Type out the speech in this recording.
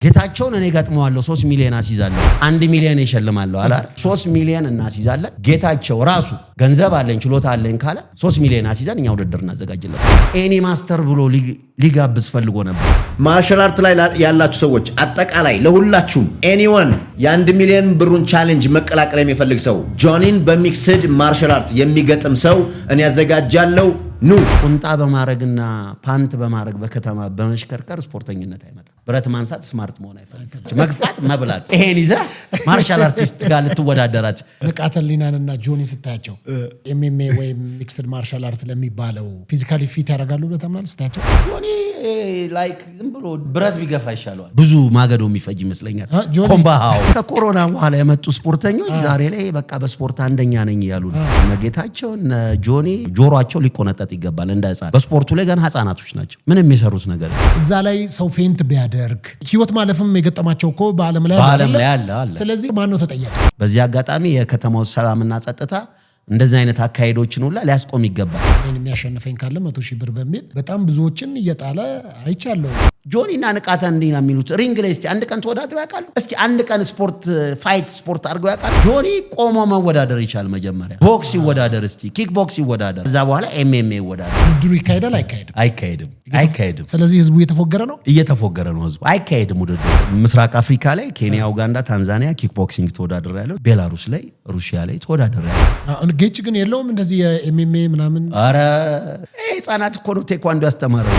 ጌታቸውን እኔ ገጥመዋለሁ 3 ሚሊዮን አስይዛለሁ 1 ሚሊዮን ይሸልማለሁ አላ 3 ሚሊዮን እናስይዛለን ጌታቸው ራሱ ገንዘብ አለኝ ችሎታ አለኝ ካለ 3 ሚሊዮን አስይዛን እኛ ውድድር እናዘጋጅለት ኤኒ ማስተር ብሎ ሊጋብዝ ፈልጎ ነበር ማርሻል አርት ላይ ያላችሁ ሰዎች አጠቃላይ ለሁላችሁም ኤኒዋን የ1 ሚሊዮን ብሩን ቻሌንጅ መቀላቀል የሚፈልግ ሰው ጆኒን በሚክስድ ማርሻል አርት የሚገጥም ሰው እኔ ያዘጋጃለሁ ኑ ቁንጣ በማረግና ፓንት በማረግ በከተማ በመሽከርከር ስፖርተኝነት አይመጣም ብረት ማንሳት ስማርት መሆን አይፈልግም መግፋት መብላት ይሄን ይዘ ማርሻል አርቲስት ጋር ልትወዳደራች ንቃተ ህሊናንና ጆኒ ስታያቸው ኤምኤምኤ ወይ ሚክስድ ማርሻል አርት ለሚባለው ፊዚካሊ ፊት ያደርጋሉ በተምናል ስታያቸው ጆኒ ላይክ ዝም ብሎ ብረት ቢገፋ ይሻላል ብዙ ማገዶ የሚፈጅ ይመስለኛል ኮምባሃው ከኮሮና በኋላ የመጡ ስፖርተኞች ዛሬ ላይ በቃ በስፖርት አንደኛ ነኝ ያሉ ነገታቸው ጆኒ ጆሮአቸው ሊቆነጠጥ ይገባል እንደ ህፃን በስፖርቱ ላይ ገና ህፃናቶች ናቸው ምንም የሚሰሩት ነገር እዛ ላይ ሰው ፌንት ቢያደርግ ህይወት ማለፍም የገጠማቸው እኮ በአለም ላይ አለ ስለዚህ ማን ነው ተጠያቂ በዚህ አጋጣሚ የከተማው ሰላምና ጸጥታ እንደዚህ አይነት አካሄዶችን ሁላ ሊያስቆም ይገባል እኔ የሚያሸንፈኝ ካለ 100,000 ብር በሚል በጣም ብዙዎችን እየጣለ አይቻለሁ ጆኒና ንቃተ እንዲና የሚሉት ሪንግ ላይ እስቲ አንድ ቀን ተወዳድረው ያውቃሉ እስቲ አንድ ቀን ስፖርት አድርገው ያውቃሉ ጆኒ ቆሞ መወዳደር ይቻል መጀመሪያ ቦክስ ይወዳደር እስቲ ኪክ ቦክስ ይወዳደር እዛ በኋላ ኤምኤምኤ ይወዳደር ውድድሩ ይካሄዳል አይካሄድም ስለዚህ ህዝቡ እየተፎገረ ነው ህዝቡ አይካሄድም ውድድሩ ምስራቅ አፍሪካ ላይ ኬንያ ኡጋንዳ ታንዛኒያ ኪክ ቦክሲንግ ተወዳደረ ያለው ቤላሩስ ላይ ሩሲያ ላይ ተወዳደረ ያለው ጌች ግን የለውም እንደዚህ የኤምኤምኤ ምናምን አረ ህፃናት እኮ ነው ቴኳንዶ ያስተማረው